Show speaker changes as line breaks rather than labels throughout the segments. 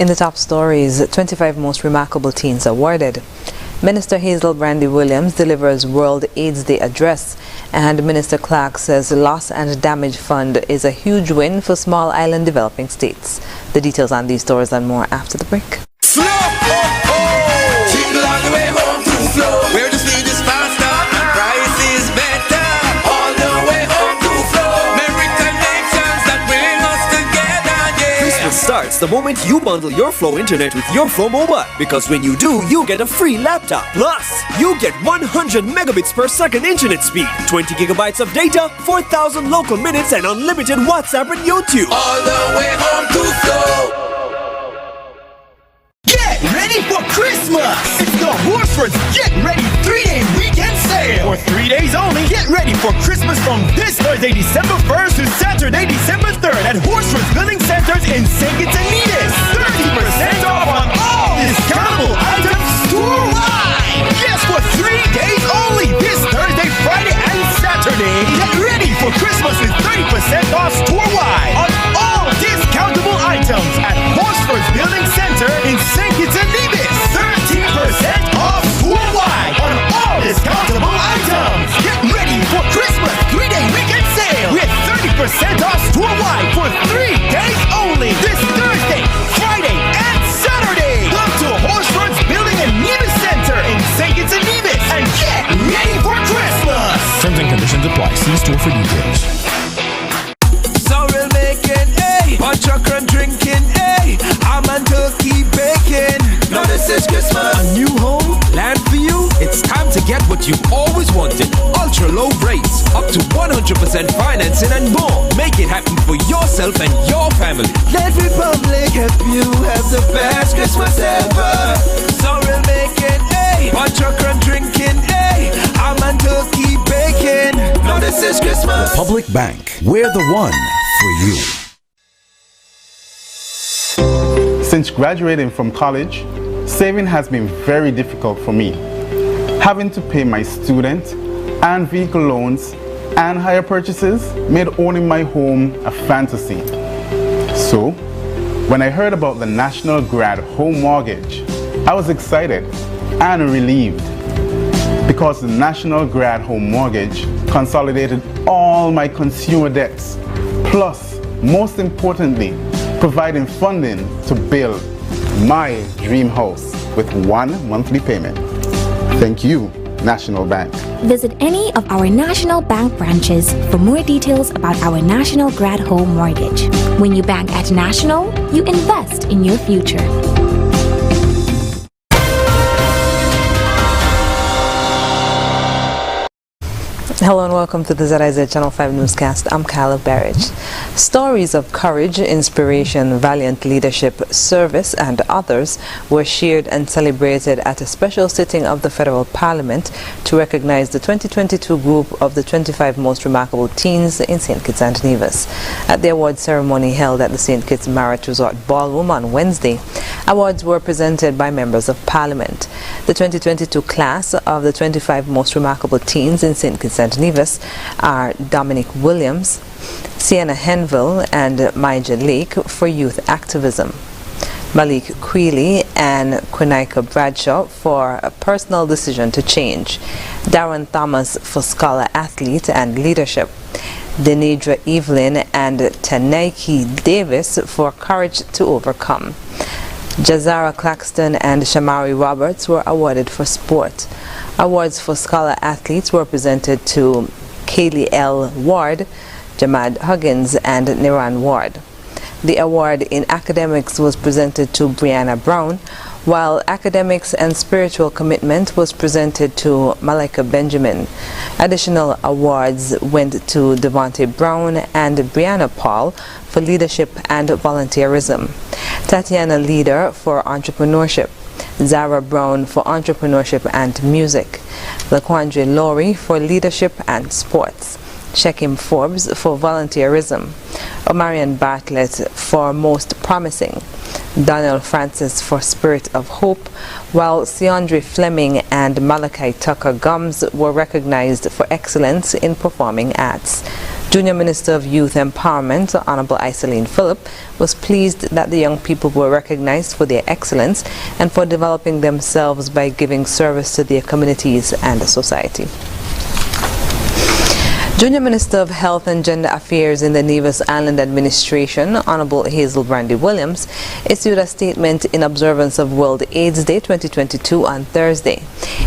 In the top stories, 25 most remarkable teens awarded. Minister Hazel Brandy Williams delivers World AIDS Day address, and Minister Clark says loss and damage fund is a huge win for small island developing states. The details on these stories and more after the break.
Starts the moment you bundle your Flow internet with your Flow mobile, because when you do, you get a free laptop. Plus, you get 100 megabits per second internet speed, 20 gigabytes of data, 4,000 local minutes, and unlimited WhatsApp and YouTube.
All the way home to Flow.
Get ready for Christmas! It's the Horsford's Get Ready 3-day weekend sale. For 3 days only, get ready for Christmas from this Thursday, December 1st to Saturday, December 3rd at Horsford's Building Centers in St. Kitts and Nevis. 30% off on all discountable items store-wide. Yes, for 3 days only, this Thursday, Friday, and Saturday. Get ready for Christmas with 30% off store-wide on all discountable items at Horsford's Building Center in St. Kitts and Nevis. 30% off store-wide on all discountable items. Get ready for Christmas 3-day weekend sale with 30% off store-wide for 3 days only. This Thursday, Friday, and Saturday. Come to Horsford's Building and Nevis Center in St. Kitts and Nevis and get ready for Christmas. Terms and conditions apply. See store for details.
Sorrel making, eh? Punch and drinking, eh? I'm on turkey baking. Now this is Christmas. A new home, land for you. It's time to get what you've always wanted. Ultra low rates, up to 100% financing and more. Make it happen for yourself and your family. Let Republic help you have the best Christmas ever. Sorrel making, eh? Punch and drinking, eh? I'm on turkey baking. Now this is Christmas.
Republic Bank, we're the one for you.
Since graduating from college, saving has been very difficult for me. Having to pay my student and vehicle loans and hire purchases made owning my home a fantasy. So, when I heard about the National Grad Home Mortgage, I was excited and relieved, because the National Grad Home Mortgage consolidated all my consumer debts, plus, most importantly, providing funding to build my dream house with one monthly payment. Thank you, National Bank.
Visit any of our National Bank branches for more details about our National Grad Home Mortgage. When you bank at National, you invest in your future.
Hello and welcome to the ZIZ Channel 5 newscast. I'm Kyla Barrage. Stories of courage, inspiration, valiant leadership, service and others were shared and celebrated at a special sitting of the Federal Parliament to recognize the 2022 group of the 25 most remarkable teens in St. Kitts and Nevis. At the award ceremony held at the St. Kitts Marriott Resort Ballroom on Wednesday, awards were presented by members of Parliament. The 2022 class of the 25 most remarkable teens in St. Kitts and Nevis are Dominic Williams, Sienna Henville and Maija Lake for youth activism, Malik Queely and Quinaika Bradshaw for a personal decision to change, Darren Thomas for scholar athlete and leadership, Denidra Evelyn and Tanaiki Davis for courage to overcome. Jazara Claxton and Shamari Roberts were awarded for sport. Awards for scholar athletes were presented to Kaylee L. Ward, Jamad Huggins, and Niran Ward. The award in academics was presented to Brianna Brown, while academics and spiritual commitment was presented to Malika Benjamin. Additional awards went to Devontae Brown and Brianna Paul for leadership and volunteerism, Tatiana Leader for entrepreneurship, Zara Brown for entrepreneurship and music, Laquandre Laurie for leadership and sports, Shekim Forbes for volunteerism, Omarion Bartlett for most promising, Donnell Francis for spirit of hope, while Siandre Fleming and Malachi Tucker Gums were recognized for excellence in performing arts. Junior Minister of Youth Empowerment, Honorable Iseline Phillip, was pleased that the young people were recognized for their excellence and for developing themselves by giving service to their communities and society. Junior Minister of Health and Gender Affairs in the Nevis Island Administration, Honorable Hazel Brandy Williams, issued a statement in observance of World AIDS Day 2022 on Thursday.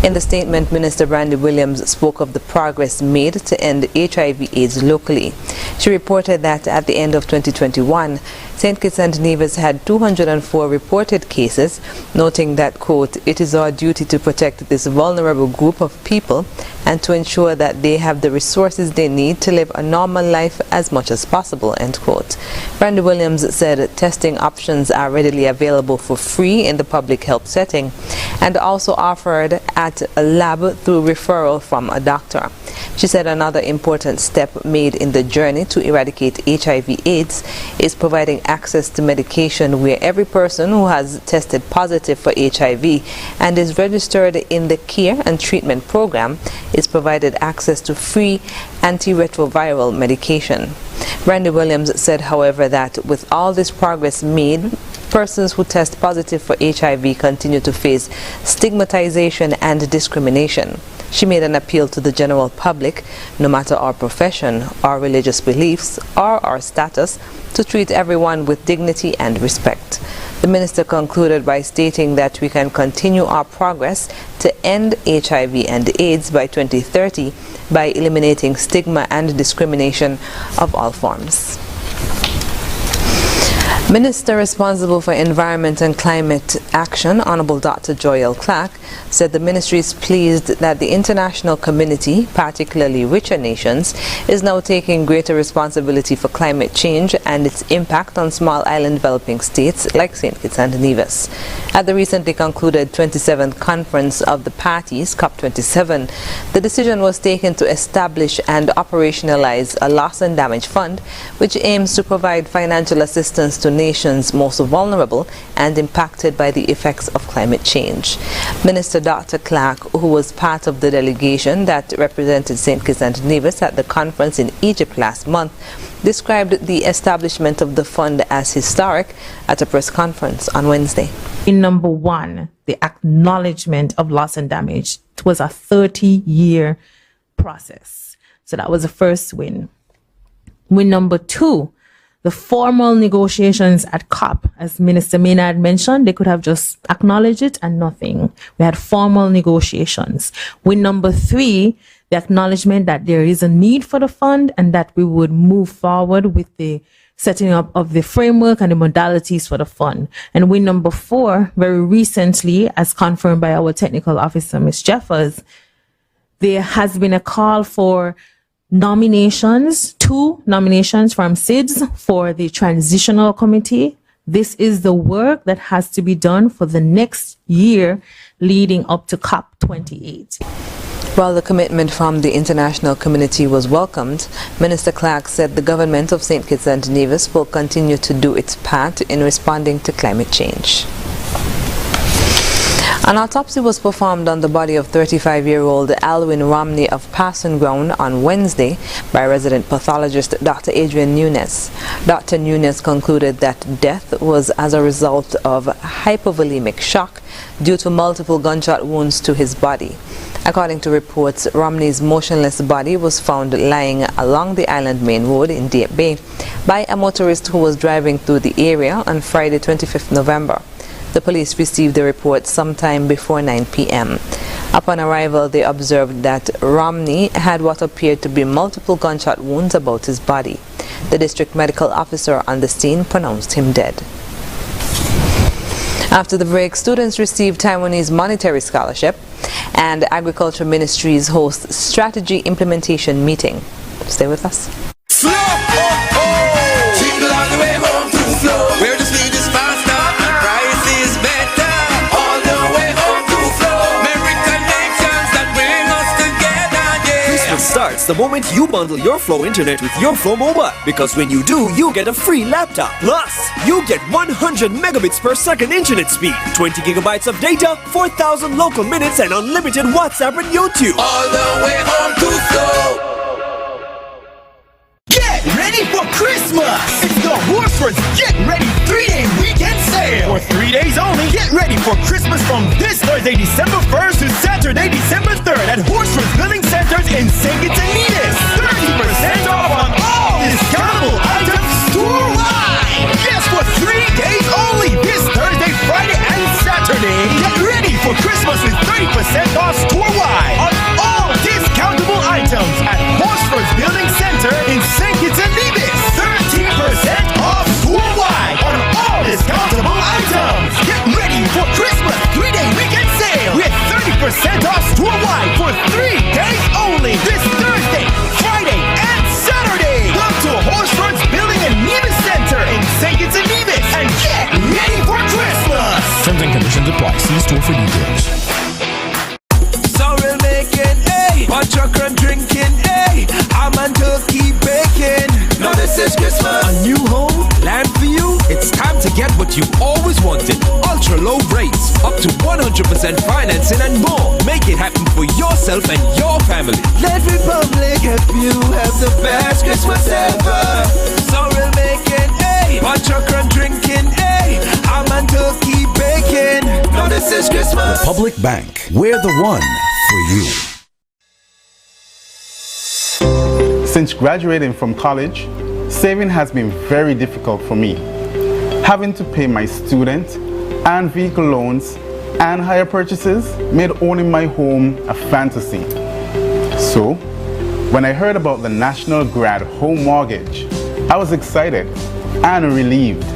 In the statement, Minister Brandy Williams spoke of the progress made to end HIV/AIDS locally. She reported that at the end of 2021, St. Kitts and Nevis had 204 reported cases, noting that, quote, "It is our duty to protect this vulnerable group of people and to ensure that they have the resources they need to live a normal life as much as possible," end quote. Brandy Williams said testing options are readily available for free in the public health setting and also offered at a lab through referral from a doctor. She said another important step made in the journey to eradicate HIV/AIDS is providing access to medication, where every person who has tested positive for HIV and is registered in the care and treatment program is provided access to free antiretroviral medication. Brandy Williams said, however, that with all this progress made, persons who test positive for HIV continue to face stigmatization and discrimination. She made an appeal to the general public, no matter our profession, our religious beliefs, or our status, to treat everyone with dignity and respect. The minister concluded by stating that we can continue our progress to end HIV and AIDS by 2030 by eliminating stigma and discrimination of all forms. Minister responsible for Environment and Climate Action, Honorable Dr. Joyelle Clark, said the ministry is pleased that the international community, particularly richer nations, is now taking greater responsibility for climate change and its impact on small island developing states like St. Kitts and Nevis. At the recently concluded 27th Conference of the Parties, COP27, the decision was taken to establish and operationalize a loss and damage fund, which aims to provide financial assistance to nations most vulnerable and impacted by the effects of climate change. Minister Dr. Clark, who was part of the delegation that represented St. Kitts and Nevis at the conference in Egypt last month, described the establishment of the fund as historic at a press conference on Wednesday.
In number one, the acknowledgement of loss and damage. It was a 30-year process. So that was the first win. Win number two, the formal negotiations at COP, as Minister Maynard mentioned, they could have just acknowledged it and nothing. We had formal negotiations. Win number three, the acknowledgement that there is a need for the fund and that we would move forward with the setting up of the framework and the modalities for the fund. And win number four, very recently, as confirmed by our technical officer, Ms. Jeffers, there has been a call for nominations, 2 nominations from ZIZ for the transitional committee. This is the work that has to be done for the next year leading up to COP28.
While the commitment from the international community was welcomed, Minister Clark said the government of St. Kitts and Nevis will continue to do its part in responding to climate change. An autopsy was performed on the body of 35-year-old Alwyn Romney of Passing Ground on Wednesday by resident pathologist Dr. Adrian Nunes. Dr. Nunes concluded that death was as a result of hypovolemic shock due to multiple gunshot wounds to his body. According to reports, Romney's motionless body was found lying along the island main road in Deep Bay by a motorist who was driving through the area on Friday, 25th November. The police received the report sometime before 9 p.m. Upon arrival, they observed that Romney had what appeared to be multiple gunshot wounds about his body. The district medical officer on the scene pronounced him dead. After the break, students received Taiwanese monetary scholarship and Agriculture Ministries host strategy implementation meeting. Stay with us.
Starts the moment you bundle your Flow internet with your Flow mobile, because when you do, you get a free laptop. Plus, you get 100 megabits per second internet speed, 20 gigabytes of data, 4,000 local minutes, and unlimited WhatsApp and YouTube.
All the way home to Flow.
Christmas! It's the Horsford's Get Ready 3-day weekend sale! For 3 days only, get ready for Christmas from this Thursday, December 1st to Saturday, December 3rd at Horsford's Building Centers in St. Kitts and Nevis. 30% off on all discountable items store-wide! Yes, for 3 days only, this Thursday, Friday, and Saturday. Get ready for Christmas with 30% off store-wide on all discountable items at Horsford's Building Center in St. Kitts and Nevis. 30% off store-wide on all discountable items. Get ready for Christmas 3-day weekend sale with 30% off store-wide for 3 days only this Thursday, Friday, and Saturday. Come to Horsford's Building and Nevis Center in St. Kitts and Nevis and get ready for Christmas.
Terms and conditions apply. See store for details. Sorrel making, hot chocolate drinking, ham and turkey baking. Now this is Christmas. A new home, land for you. It's time to get what you always wanted. Ultra low rates, up to 100% financing and more. Make it happen for yourself and your family. Let Republic help you have the best Christmas ever. Sorrel making, hot chocolate drinking, ham and turkey baking. Now this is Christmas.
Republic Bank, we're the one for you.
Since graduating from college, saving has been very difficult for me. Having to pay my student and vehicle loans and hire purchases made owning my home a fantasy. So, when I heard about the National Grad Home Mortgage, I was excited and relieved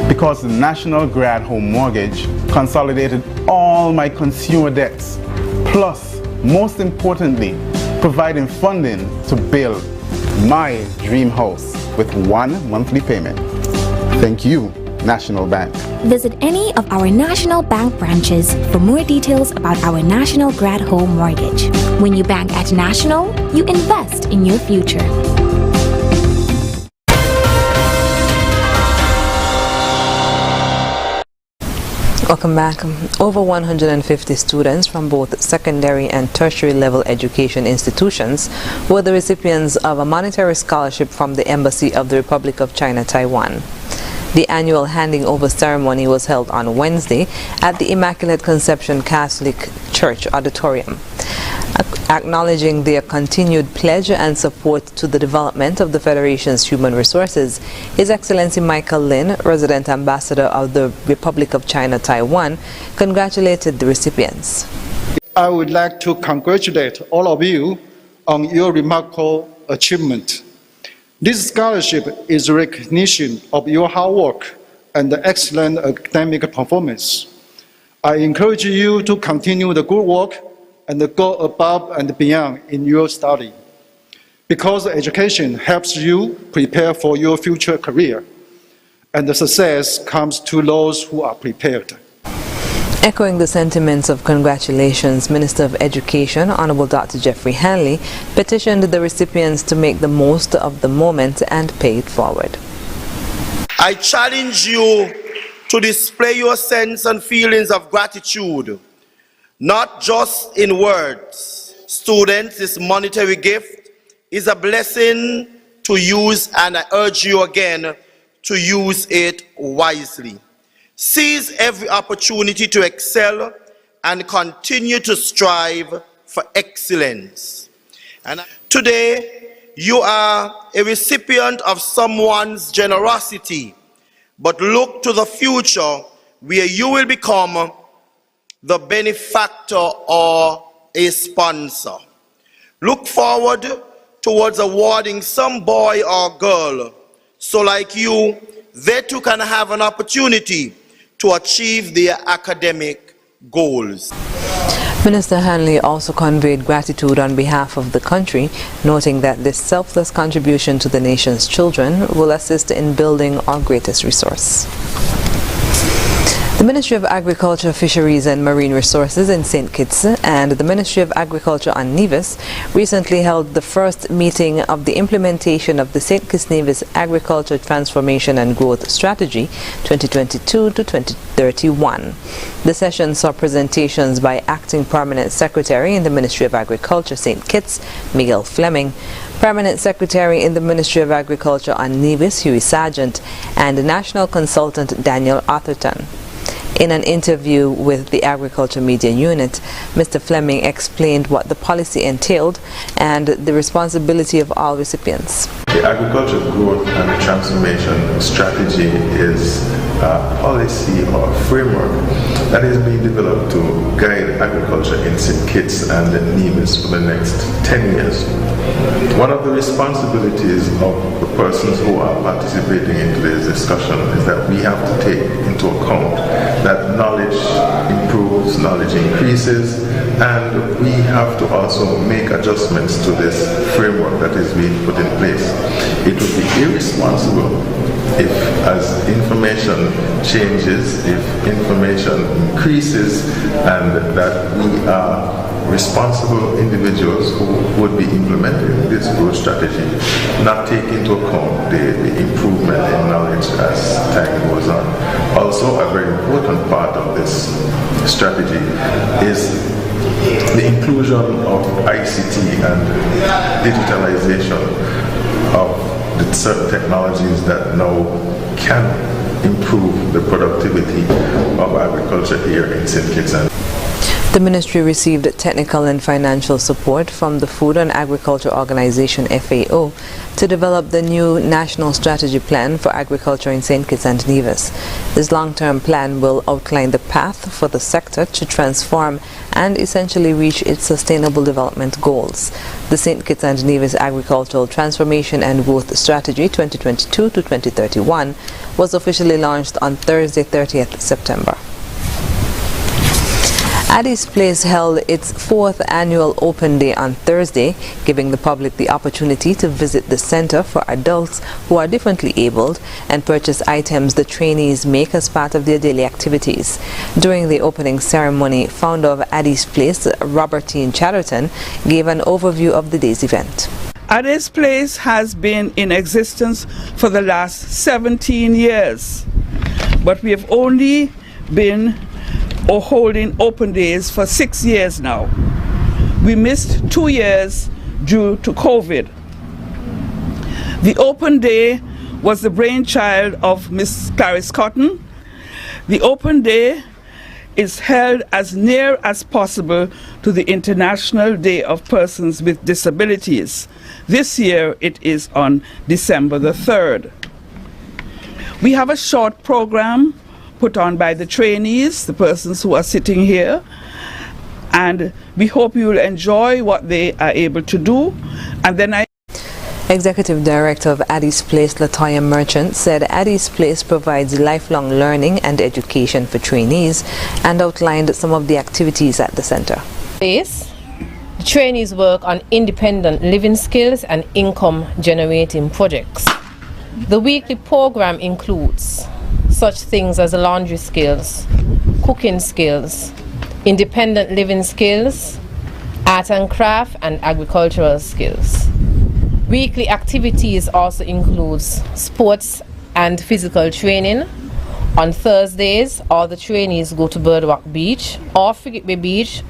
because the National Grad Home Mortgage consolidated all my consumer debts, plus, most importantly, providing funding to build my dream house with one monthly payment. Thank you, National Bank.
Visit any of our National Bank branches for more details about our National Grad Home Mortgage. When you bank at National, you invest in your future.
Welcome back. Over 150 students from both secondary and tertiary level education institutions were the recipients of a monetary scholarship from the Embassy of the Republic of China, Taiwan. The annual handing over ceremony was held on Wednesday at the Immaculate Conception Catholic Church Auditorium. Acknowledging their continued pledge and support to the development of the Federation's human resources, His Excellency Michael Lin, Resident Ambassador of the Republic of China, Taiwan, congratulated the recipients.
I would like to congratulate all of you on your remarkable achievement. This scholarship is a recognition of your hard work and excellent academic performance. I encourage you to continue the good work and go above and beyond in your study, because education helps you prepare for your future career, and the success comes to those who are prepared.
Echoing the sentiments of congratulations, Minister of Education, Honorable Dr. Jeffrey Hanley, petitioned the recipients to make the most of the moment and pay it forward.
I challenge you to display your sense and feelings of gratitude, not just in words. Students, this monetary gift is a blessing to use, and I urge you again to use it wisely. Seize every opportunity to excel and continue to strive for excellence. And today, you are a recipient of someone's generosity, but look to the future where you will become the benefactor or a sponsor. Look forward towards awarding some boy or girl, so like you, they too can have an opportunity to achieve their academic goals.
Minister Hanley also conveyed gratitude on behalf of the country, noting that this selfless contribution to the nation's children will assist in building our greatest resource. The Ministry of Agriculture, Fisheries and Marine Resources in St. Kitts and the Ministry of Agriculture on Nevis recently held the first meeting of the implementation of the St. Kitts Nevis Agriculture Transformation and Growth Strategy 2022 to 2031. The session saw presentations by Acting Permanent Secretary in the Ministry of Agriculture, St. Kitts, Miguel Fleming, Permanent Secretary in the Ministry of Agriculture on Nevis, Huey Sargent, and National Consultant Daniel Atherton. In an interview with the Agriculture Media Unit, Mr. Fleming explained what the policy entailed and the responsibility of all recipients.
The Agriculture Growth and Transformation Strategy is a policy or framework that is being developed to guide agriculture in St. Kitts and Nevis for the next 10 years. One of the responsibilities of the persons who are participating in today's discussion is that we have to take into account that knowledge improves, knowledge increases, and we have to also make adjustments to this framework that is being put in place. It would be irresponsible if, as information changes, if information increases, and that we are responsible individuals who would be implementing this growth strategy not take into account the improvement in knowledge as time goes on. Also, a very important part of this strategy is the inclusion of ICT and digitalization of the certain technologies that now can improve the productivity of agriculture here in St. Kitts.
The ministry received technical and financial support from the Food and Agriculture Organization FAO to develop the new National Strategy Plan for Agriculture in St. Kitts and Nevis. This long-term plan will outline the path for the sector to transform and essentially reach its sustainable development goals. The St. Kitts and Nevis Agricultural Transformation and Growth Strategy 2022 to 2031 was officially launched on Thursday, 30th September. Addis Place held its 4th annual Open Day on Thursday, giving the public the opportunity to visit the center for adults who are differently abled and purchase items the trainees make as part of their daily activities. During the opening ceremony, founder of Addis Place, Robertine Chatterton, gave an overview of the day's event.
Addis Place has been in existence for the last 17 years, but we have only been holding open days for 6 years now. We missed 2 years due to COVID. The open day was the brainchild of Miss Clarice Cotton. The open day is held as near as possible to the International Day of Persons with Disabilities. This year it is on December the 3rd. We have a short program put on by the trainees, the persons who are sitting here, and we hope you will enjoy what they are able to do. And then
Executive Director of Addis Place, Latoya Merchant, said Addis Place provides lifelong learning and education for trainees and outlined some of the activities at the center.
The trainees work on independent living skills and income generating projects. The weekly program includes such things as laundry skills, cooking skills, independent living skills, art and craft, and agricultural skills. Weekly activities also includes sports and physical training. On Thursdays, all the trainees go to Birdwalk Beach or Frigate Bay Beach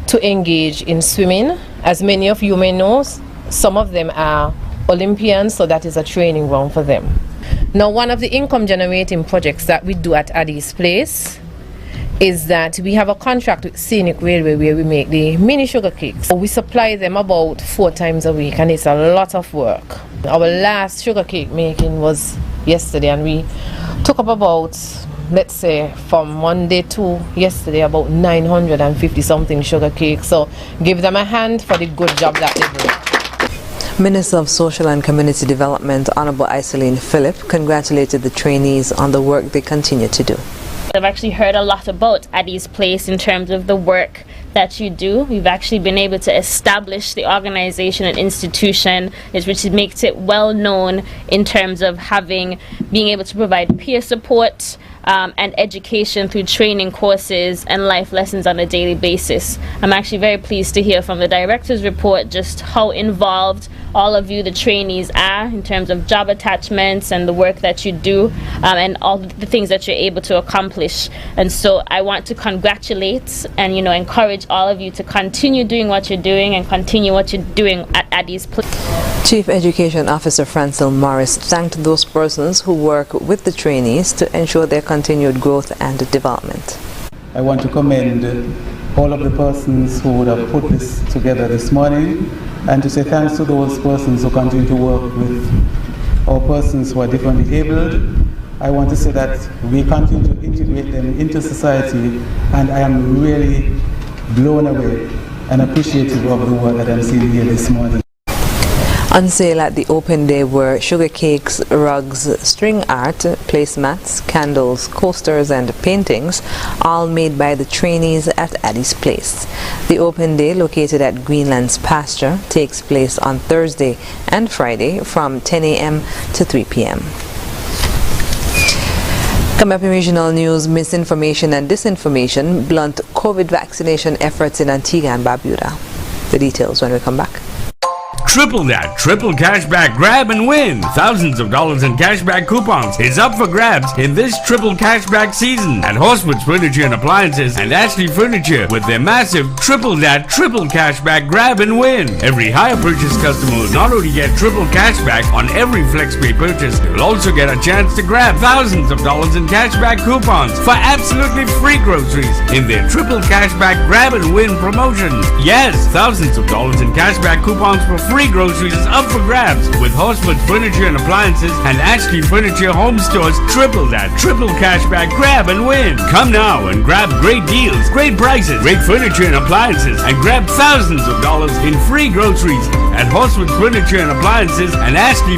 to engage in swimming. As many of you may know, some of them are Olympians, so that is a training ground for them. Now, one of the income generating projects that we do at Addis Place is that we have a contract with Scenic Railway where we make the mini sugar cakes. We supply them about 4 times a week, and it's a lot of work. Our last sugar cake making was yesterday, and we took up about, let's say, from Monday to yesterday, about 950 something sugar cakes. So give them a hand for the good job that they do.
Minister of Social and Community Development, Honorable Iseline Phillip, congratulated the trainees on the work they continue to do.
I've actually heard a lot about Addis Place in terms of the work that you do. We've actually been able to establish the organization and institution, which makes it well known in terms of being able to provide peer support, and education through training courses and life lessons on a daily basis. I'm actually very pleased to hear from the director's report just how involved all of you, the trainees, are in terms of job attachments and the work that you do, and all the things that you're able to accomplish. And so I want to congratulate and encourage all of you to continue doing what you're doing and continue what you're doing at these places.
Chief Education Officer Francil Morris thanked those persons who work with the trainees to ensure their continued growth and development.
I want to commend all of the persons who would have put this together this morning, and to say thanks to those persons who continue to work with our persons who are differently abled. I want to say that we continue to integrate them into society, and I am really blown away and appreciative of the work that I'm seeing here this morning.
On sale at the open day were sugar cakes, rugs, string art, placemats, candles, coasters and paintings, all made by the trainees at Addie's Place. The open day, located at Greenland's Pasture, takes place on Thursday and Friday from 10 a.m. to 3 p.m. Coming up in regional news, misinformation and disinformation blunt COVID vaccination efforts in Antigua and Barbuda. The details when we come back.
Triple that, triple cashback grab and win. Thousands of dollars in cashback coupons is up for grabs in this triple cashback season at Horswood's Furniture and Appliances and Ashley Furniture with their massive triple that, triple cashback grab and win. Every higher purchase customer will not only get triple cashback on every FlexPay purchase, they will also get a chance to grab thousands of dollars in cashback coupons for absolutely free groceries in their triple cashback grab and win promotion. Yes, thousands of dollars in cashback coupons for free groceries is up for grabs with Horswood's Furniture and Appliances and Ashley Furniture Home Stores. Triple that, triple cashback grab and win. Come now and grab great deals, great prices, great furniture and appliances, and grab thousands of dollars in free groceries at Horswood's Furniture and Appliances and Ashley